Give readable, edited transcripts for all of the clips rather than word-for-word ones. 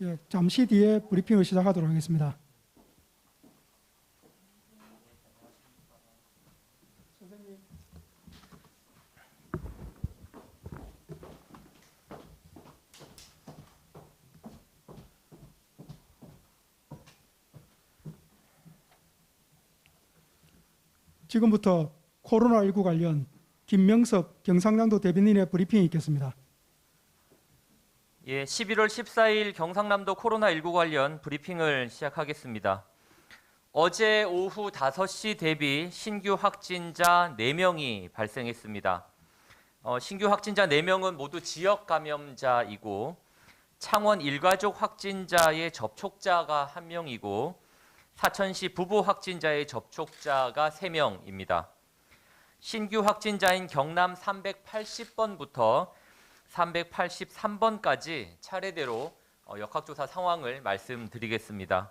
예, 잠시 뒤에 브리핑을 시작하도록 하겠습니다. 지금부터 코로나19 관련 김명섭 경상남도 대변인의 브리핑이 있겠습니다. 예, 11월 14일 경상남도 코로나19 관련 브리핑을 시작하겠습니다. 어제 오후 5시 대비 신규 확진자 4명이 발생했습니다. 신규 확진자 4명은 모두 지역 감염자이고 창원 일가족 확진자의 접촉자가 1명이고 사천시 부부 확진자의 접촉자가 3명입니다. 신규 확진자인 경남 380번부터 383번까지 차례대로 역학조사 상황을 말씀드리겠습니다.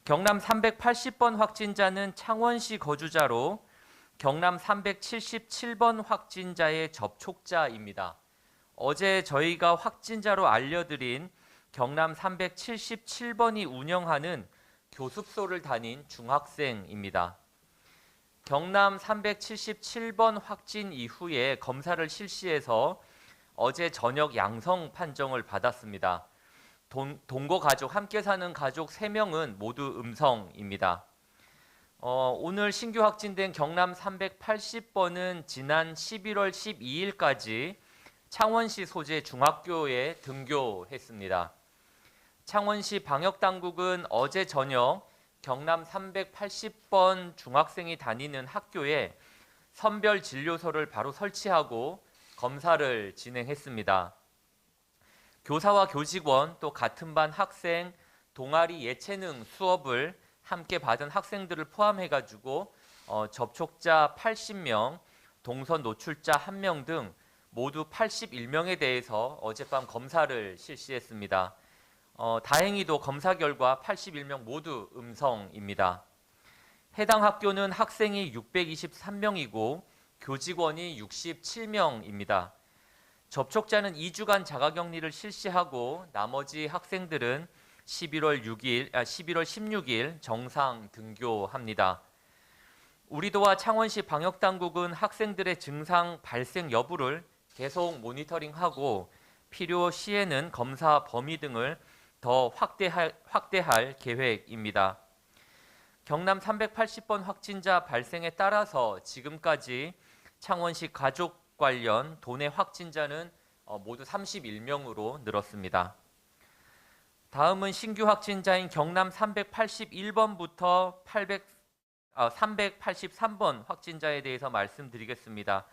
경남 380번 확진자는 창원시 거주자로 경남 377번 확진자의 접촉자입니다. 어제 저희가 확진자로 알려드린 경남 377번이 운영하는 교습소를 다닌 중학생입니다. 경남 377번 확진 이후에 검사를 실시해서 어제 저녁 양성 판정을 받았습니다. 동거 가족, 함께 사는 가족 3명은 모두 음성입니다. 오늘 신규 확진된 경남 380번은 지난 11월 12일까지 창원시 소재 중학교에 등교했습니다. 창원시 방역당국은 어제 저녁 경남 380번 중학생이 다니는 학교에 선별진료소를 바로 설치하고 검사를 진행했습니다. 교사와 교직원 또 같은 반 학생, 동아리 예체능 수업을 함께 받은 학생들을 포함해가지고 접촉자 80명, 동선 노출자 1명 등 모두 81명에 대해서 어젯밤 검사를 실시했습니다. 다행히도 검사 결과 81명 모두 음성입니다. 해당 학교는 학생이 623명이고 교직원이 67명입니다. 접촉자는 2주간 자가격리를 실시하고 나머지 학생들은 11월 16일 정상 등교합니다. 우리도와 창원시 방역당국은 학생들의 증상 발생 여부를 계속 모니터링하고 필요 시에는 검사 범위 등을 더 확대할 계획입니다. 경남 380번 확진자 발생에 따라서 지금까지 창원시 가족 관련 도내 확진자는 모두 31명으로 늘었습니다. 다음은 신규 확진자인 경남 381번부터 383번 확진자에 대해서 말씀드리겠습니다.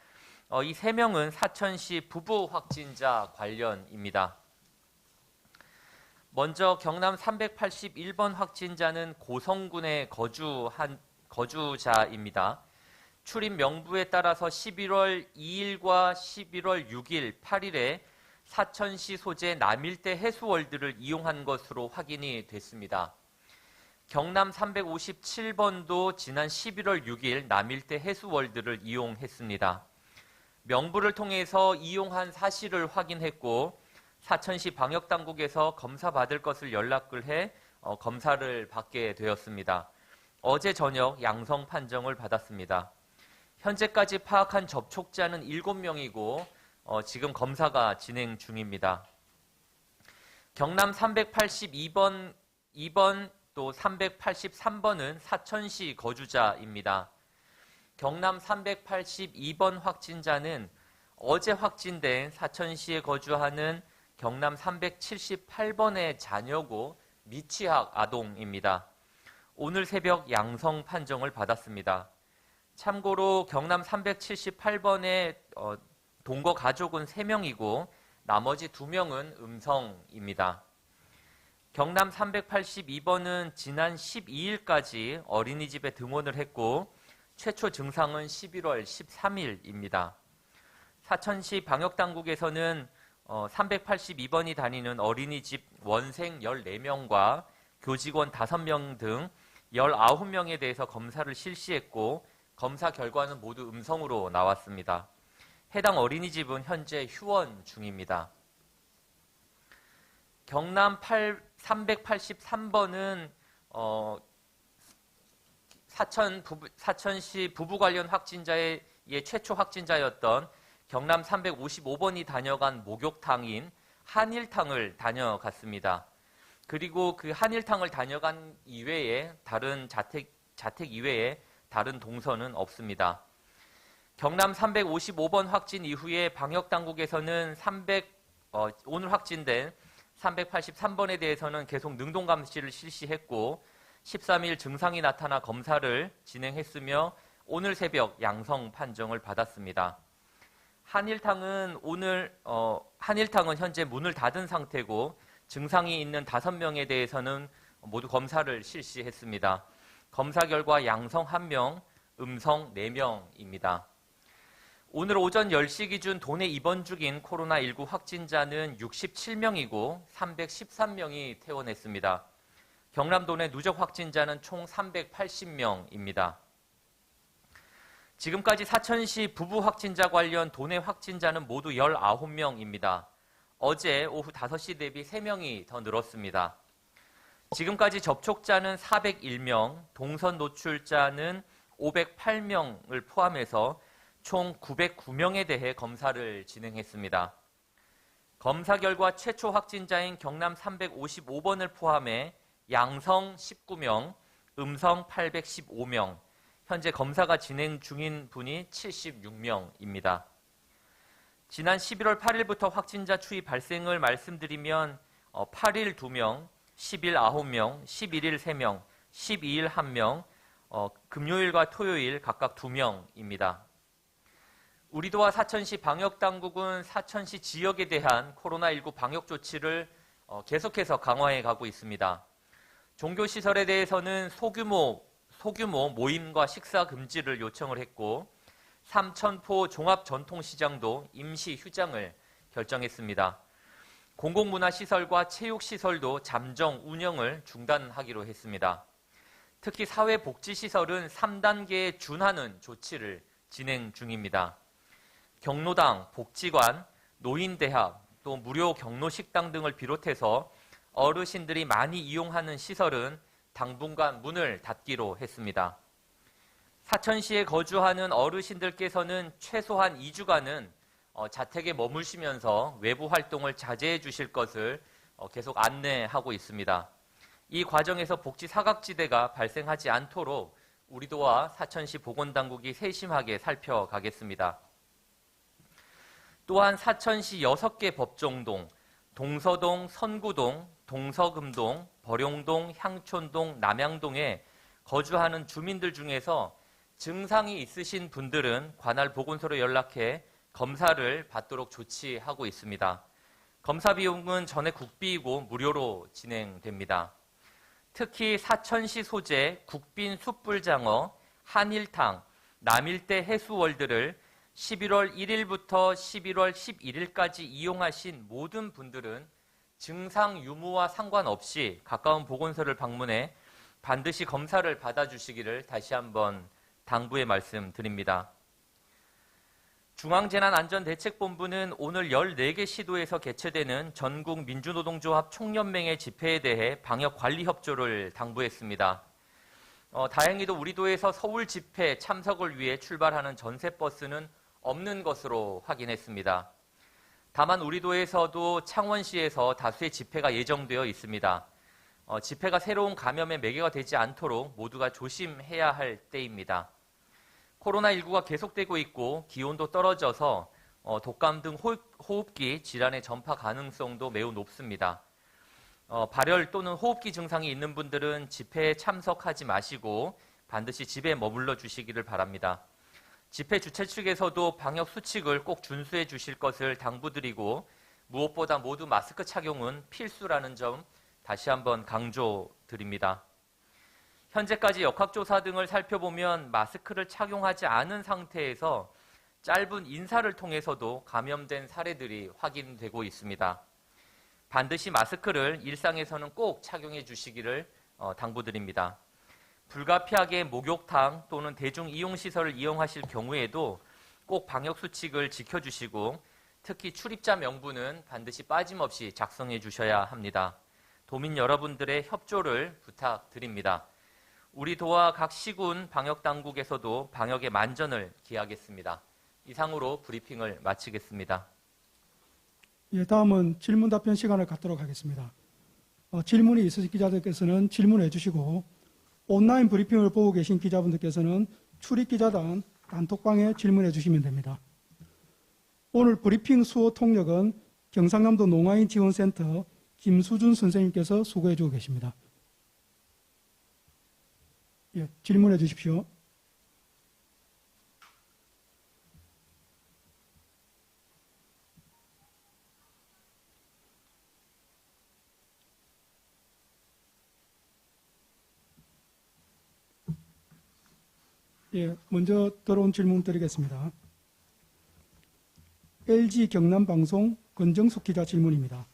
이 3명은 사천시 부부 확진자 관련입니다. 먼저 경남 381번 확진자는 고성군에 거주자입니다. 출입 명부에 따라서 11월 2일과 11월 6일, 8일에 사천시 소재 남일대 해수월드를 이용한 것으로 확인이 됐습니다. 경남 357번도 지난 11월 6일 남일대 해수월드를 이용했습니다. 명부를 통해서 이용한 사실을 확인했고 사천시 방역당국에서 검사받을 것을 연락을 해 검사를 받게 되었습니다. 어제 저녁 양성 판정을 받았습니다. 현재까지 파악한 접촉자는 7명이고 지금 검사가 진행 중입니다. 경남 382번, 2번 또 383번은 사천시 거주자입니다. 경남 382번 확진자는 어제 확진된 사천시에 거주하는 경남 378번의 자녀고 미취학 아동입니다. 오늘 새벽 양성 판정을 받았습니다. 참고로 경남 378번의 동거 가족은 3명이고 나머지 2명은 음성입니다. 경남 382번은 지난 12일까지 어린이집에 등원을 했고 최초 증상은 11월 13일입니다. 사천시 방역당국에서는 382번이 다니는 어린이집 원생 14명과 교직원 5명 등 19명에 대해서 검사를 실시했고 검사 결과는 모두 음성으로 나왔습니다. 해당 어린이집은 현재 휴원 중입니다. 경남 383번은 사천시 부부 관련 확진자의 최초 확진자였던 경남 355번이 다녀간 목욕탕인 한일탕을 다녀갔습니다. 그리고 그 한일탕을 다녀간 이외에 다른 자택 이외에 다른 동선은 없습니다. 경남 355번 확진 이후에 방역당국에서는 오늘 확진된 383번에 대해서는 계속 능동감시를 실시했고 13일 증상이 나타나 검사를 진행했으며 오늘 새벽 양성 판정을 받았습니다. 한일탕은 현재 문을 닫은 상태고 증상이 있는 5명에 대해서는 모두 검사를 실시했습니다. 검사 결과 양성 1명, 음성 4명입니다. 오늘 오전 10시 기준 도내 입원 중인 코로나19 확진자는 67명이고 313명이 퇴원했습니다. 경남 도내 누적 확진자는 총 380명입니다. 지금까지 사천시 부부 확진자 관련 도내 확진자는 모두 19명입니다. 어제 오후 5시 대비 3명이 더 늘었습니다. 지금까지 접촉자는 401명, 동선 노출자는 508명을 포함해서 총 909명에 대해 검사를 진행했습니다. 검사 결과 최초 확진자인 경남 355번을 포함해 양성 19명, 음성 815명, 현재 검사가 진행 중인 분이 76명입니다. 지난 11월 8일부터 확진자 추이 발생을 말씀드리면 8일 2명, 10일 9명, 11일 3명, 12일 1명, 금요일과 토요일 각각 2명입니다. 우리도와 사천시 방역당국은 사천시 지역에 대한 코로나19 방역 조치를 계속해서 강화해 가고 있습니다. 종교시설에 대해서는 소규모 모임과 식사 금지를 요청을 했고 삼천포 종합전통시장도 임시 휴장을 결정했습니다. 공공문화시설과 체육시설도 잠정 운영을 중단하기로 했습니다. 특히 사회복지시설은 3단계에 준하는 조치를 진행 중입니다. 경로당, 복지관, 노인대학, 또 무료 경로식당 등을 비롯해서 어르신들이 많이 이용하는 시설은 당분간 문을 닫기로 했습니다. 사천시에 거주하는 어르신들께서는 최소한 2주간은 자택에 머무시면서 외부 활동을 자제해 주실 것을 계속 안내하고 있습니다. 이 과정에서 복지 사각지대가 발생하지 않도록 우리도와 사천시 보건당국이 세심하게 살펴가겠습니다. 또한 사천시 6개 법정동, 동서동, 선구동, 동서금동, 버룡동, 향촌동, 남양동에 거주하는 주민들 중에서 증상이 있으신 분들은 관할 보건소로 연락해 검사를 받도록 조치하고 있습니다. 검사 비용은 전액 국비이고 무료로 진행됩니다. 특히 사천시 소재 국빈 숯불장어, 한일탕, 남일대 해수월드를 11월 1일부터 11월 11일까지 이용하신 모든 분들은 증상 유무와 상관없이 가까운 보건소를 방문해 반드시 검사를 받아주시기를 다시 한번 당부의 말씀드립니다. 중앙재난안전대책본부는 오늘 14개 시도에서 개최되는 전국민주노동조합 총연맹의 집회에 대해 방역관리 협조를 당부했습니다. 다행히도 우리도에서 서울 집회 참석을 위해 출발하는 전세버스는 없는 것으로 확인했습니다. 다만 우리도에서도 창원시에서 다수의 집회가 예정되어 있습니다. 집회가 새로운 감염의 매개가 되지 않도록 모두가 조심해야 할 때입니다. 코로나19가 계속되고 있고 기온도 떨어져서 독감 등 호흡기 질환의 전파 가능성도 매우 높습니다. 발열 또는 호흡기 증상이 있는 분들은 집회에 참석하지 마시고 반드시 집에 머물러 주시기를 바랍니다. 집회 주최 측에서도 방역 수칙을 꼭 준수해 주실 것을 당부드리고 무엇보다 모두 마스크 착용은 필수라는 점 다시 한번 강조드립니다. 현재까지 역학조사 등을 살펴보면 마스크를 착용하지 않은 상태에서 짧은 인사를 통해서도 감염된 사례들이 확인되고 있습니다. 반드시 마스크를 일상에서는 꼭 착용해 주시기를 당부드립니다. 불가피하게 목욕탕 또는 대중이용시설을 이용하실 경우에도 꼭 방역수칙을 지켜주시고 특히 출입자 명부는 반드시 빠짐없이 작성해 주셔야 합니다. 도민 여러분들의 협조를 부탁드립니다. 우리 도와 각 시군 방역당국에서도 방역의 만전을 기하겠습니다. 이상으로 브리핑을 마치겠습니다. 예, 다음은 질문 답변 시간을 갖도록 하겠습니다. 질문이 있으신 기자들께서는 질문해 주시고 온라인 브리핑을 보고 계신 기자분들께서는 출입기자단 단톡방에 질문해 주시면 됩니다. 오늘 브리핑 수호 통역은 경상남도 농아인 지원센터 김수준 선생님께서 수고해 주고 계십니다. 예, 질문해 주십시오. 예, 먼저 들어온 질문 드리겠습니다. LG 경남방송 권정숙 기자 질문입니다.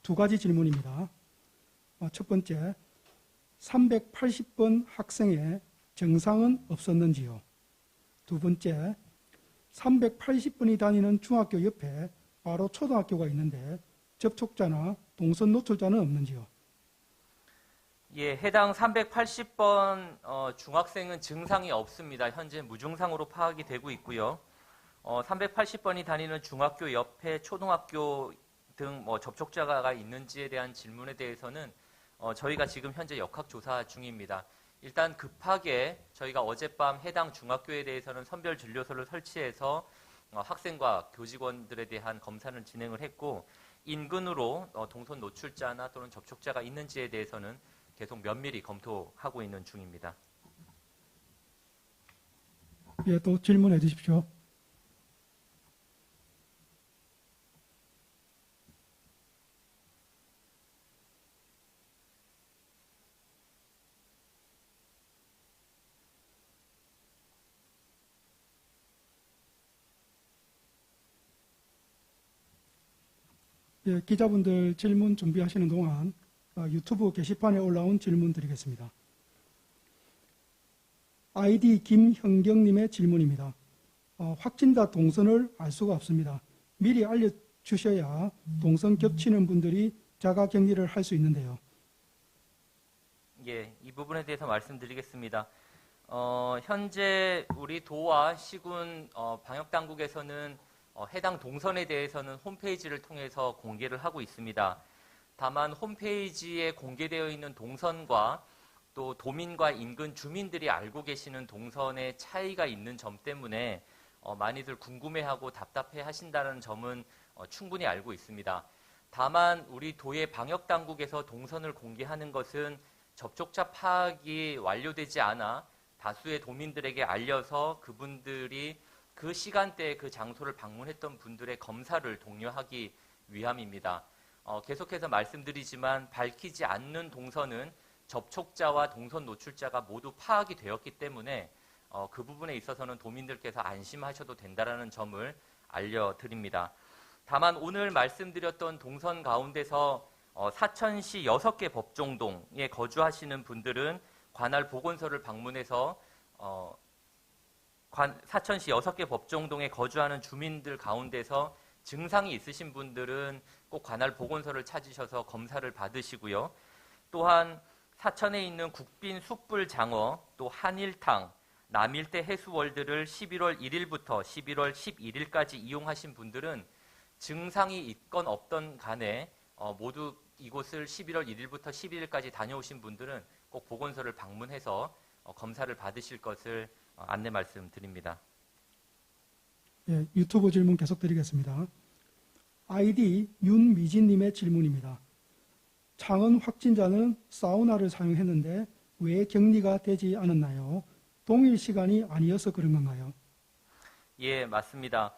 두 가지 질문입니다. 첫 번째, 380번 학생의 정상은 없었는지요? 두 번째, 380번이 다니는 중학교 옆에 바로 초등학교가 있는데 접촉자나 동선 노출자는 없는지요? 예, 해당 380번 중학생은 증상이 없습니다. 현재 무증상으로 파악이 되고 있고요. 380번이 다니는 중학교 옆에 초등학교 등 접촉자가 있는지에 대한 질문에 대해서는 저희가 지금 현재 역학조사 중입니다. 일단 급하게 저희가 어젯밤 해당 중학교에 대해서는 선별 진료소를 설치해서 학생과 교직원들에 대한 검사를 진행을 했고 인근으로 동선 노출자나 또는 접촉자가 있는지에 대해서는 계속 면밀히 검토하고 있는 중입니다. 예, 또 질문해 주십시오. 예, 기자분들 질문 준비하시는 동안 유튜브 게시판에 올라온 질문 드리겠습니다. 아이디 김현경님의 질문입니다. 확진자 동선을 알 수가 없습니다. 미리 알려주셔야 동선 겹치는 분들이 자가격리를 할 수 있는데요. 예, 이 부분에 대해서 말씀드리겠습니다. 현재 우리 도와 시군 방역당국에서는 해당 동선에 대해서는 홈페이지를 통해서 공개를 하고 있습니다. 다만 홈페이지에 공개되어 있는 동선과 또 도민과 인근 주민들이 알고 계시는 동선의 차이가 있는 점 때문에 많이들 궁금해하고 답답해 하신다는 점은 충분히 알고 있습니다. 다만 우리 도의 방역당국에서 동선을 공개하는 것은 접촉자 파악이 완료되지 않아 다수의 도민들에게 알려서 그분들이 그 시간대에 그 장소를 방문했던 분들의 검사를 독려하기 위함입니다. 계속해서 말씀드리지만 밝히지 않는 동선은 접촉자와 동선 노출자가 모두 파악이 되었기 때문에 그 부분에 있어서는 도민들께서 안심하셔도 된다는 점을 알려드립니다. 다만 오늘 말씀드렸던 동선 가운데서 사천시 6개 법정동에 거주하시는 분들은 관할 보건소를 방문해서 사천시 6개 법정동에 거주하는 주민들 가운데서 증상이 있으신 분들은 꼭 관할 보건소를 찾으셔서 검사를 받으시고요. 또한 사천에 있는 국빈 숯불장어, 또 한일탕, 남일대 해수월드를 11월 1일부터 11월 11일까지 이용하신 분들은 증상이 있건 없던 간에 모두 이곳을 11월 1일부터 12일까지 다녀오신 분들은 꼭 보건소를 방문해서 검사를 받으실 것을 안내 말씀드립니다. 예, 유튜브 질문 계속 드리겠습니다. 아이디 윤미진님의 질문입니다. 창원 확진자는 사우나를 사용했는데 왜 격리가 되지 않았나요? 동일 시간이 아니어서 그런 건가요? 예, 맞습니다.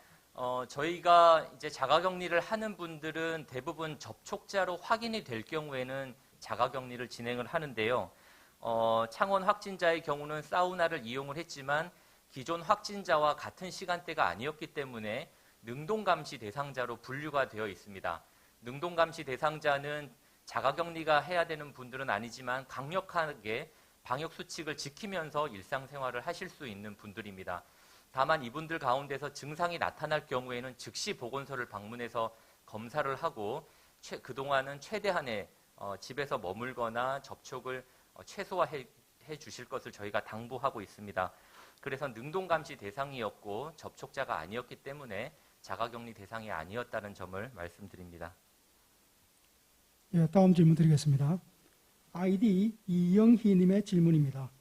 저희가 이제 자가격리를 하는 분들은 대부분 접촉자로 확인이 될 경우에는 자가격리를 진행을 하는데요. 창원 확진자의 경우는 사우나를 이용을 했지만 기존 확진자와 같은 시간대가 아니었기 때문에 능동감시 대상자로 분류가 되어 있습니다. 능동감시 대상자는 자가격리가 해야 되는 분들은 아니지만 강력하게 방역수칙을 지키면서 일상생활을 하실 수 있는 분들입니다. 다만 이분들 가운데서 증상이 나타날 경우에는 즉시 보건소를 방문해서 검사를 하고 그동안은 최대한의 집에서 머물거나 접촉을 최소화해 주실 것을 저희가 당부하고 있습니다. 그래서 능동감시 대상이었고 접촉자가 아니었기 때문에 자가격리 대상이 아니었다는 점을 말씀드립니다. 예, 다음 질문 드리겠습니다. 아이디 이영희님의 질문입니다.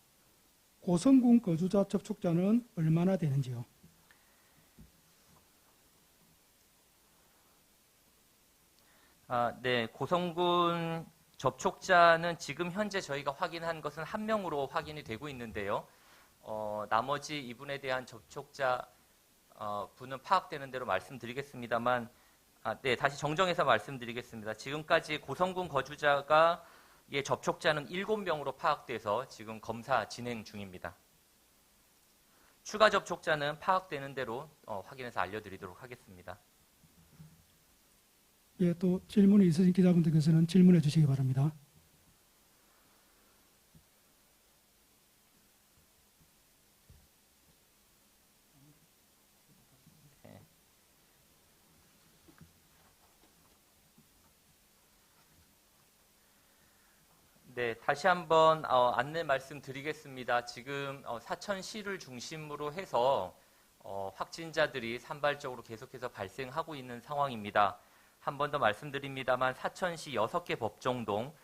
고성군 거주자 접촉자는 얼마나 되는지요? 네, 고성군 접촉자는 지금 현재 저희가 확인한 것은 1명으로 확인이 되고 있는데요. 나머지 이분에 대한 접촉자 분은 파악되는 대로 말씀드리겠습니다만, 네, 다시 정정해서 말씀드리겠습니다. 지금까지 고성군 거주자가 접촉자는 7명으로 파악돼서 지금 검사 진행 중입니다. 추가 접촉자는 파악되는 대로 확인해서 알려드리도록 하겠습니다. 예, 또 질문이 있으신 기자분들께서는 질문해 주시기 바랍니다. 네, 다시 한번 안내 말씀드리겠습니다. 지금 사천시를 중심으로 해서 확진자들이 산발적으로 계속해서 발생하고 있는 상황입니다. 한 번 더 말씀드립니다만 사천시 6개 법정동,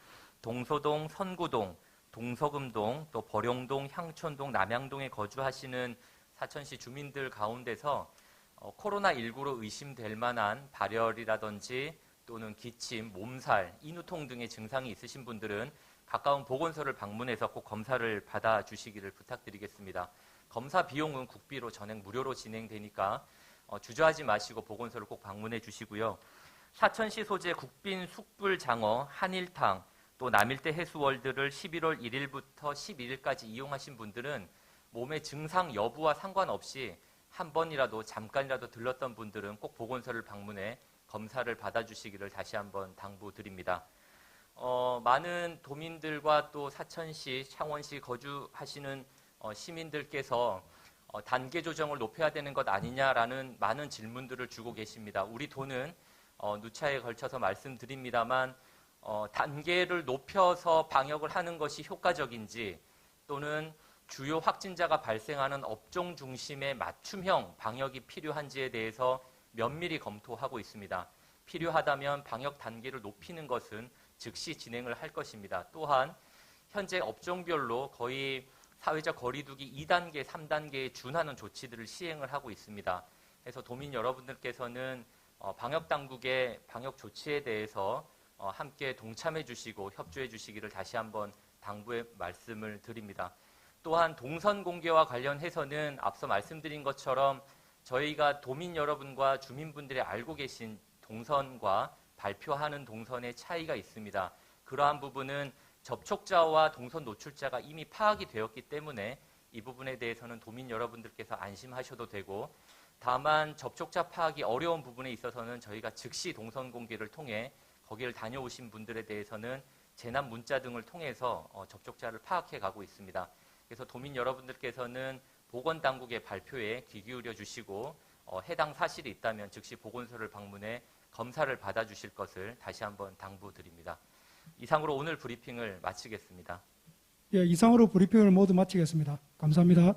동서동, 선구동, 동서금동, 또 보령동, 향촌동, 남양동에 거주하시는 사천시 주민들 가운데서 코로나19로 의심될 만한 발열이라든지 또는 기침, 몸살, 인후통 등의 증상이 있으신 분들은 가까운 보건소를 방문해서 꼭 검사를 받아주시기를 부탁드리겠습니다. 검사 비용은 국비로 전액 무료로 진행되니까 주저하지 마시고 보건소를 꼭 방문해 주시고요. 사천시 소재 국빈 숯불장어, 한일탕, 또 남일대 해수월드를 11월 1일부터 12일까지 이용하신 분들은 몸의 증상 여부와 상관없이 한 번이라도 잠깐이라도 들렀던 분들은 꼭 보건소를 방문해 검사를 받아주시기를 다시 한번 당부드립니다. 많은 도민들과 또 사천시, 창원시 거주하시는 시민들께서 단계 조정을 높여야 되는 것 아니냐라는 많은 질문들을 주고 계십니다. 우리 도는 누차에 걸쳐서 말씀드립니다만 단계를 높여서 방역을 하는 것이 효과적인지 또는 주요 확진자가 발생하는 업종 중심의 맞춤형 방역이 필요한지에 대해서 면밀히 검토하고 있습니다. 필요하다면 방역 단계를 높이는 것은 즉시 진행을 할 것입니다. 또한 현재 업종별로 거의 사회적 거리두기 2단계, 3단계에 준하는 조치들을 시행을 하고 있습니다. 그래서 도민 여러분들께서는 방역 당국의 방역 조치에 대해서 함께 동참해 주시고 협조해 주시기를 다시 한번 당부의 말씀을 드립니다. 또한 동선 공개와 관련해서는 앞서 말씀드린 것처럼 저희가 도민 여러분과 주민분들이 알고 계신 동선과 발표하는 동선의 차이가 있습니다. 그러한 부분은 접촉자와 동선 노출자가 이미 파악이 되었기 때문에 이 부분에 대해서는 도민 여러분들께서 안심하셔도 되고, 다만 접촉자 파악이 어려운 부분에 있어서는 저희가 즉시 동선 공개를 통해 거기를 다녀오신 분들에 대해서는 재난 문자 등을 통해서 접촉자를 파악해 가고 있습니다. 그래서 도민 여러분들께서는 보건당국의 발표에 귀 기울여 주시고 해당 사실이 있다면 즉시 보건소를 방문해 검사를 받아주실 것을 다시 한번 당부드립니다. 이상으로 오늘 브리핑을 마치겠습니다. 예, 이상으로 브리핑을 모두 마치겠습니다. 감사합니다.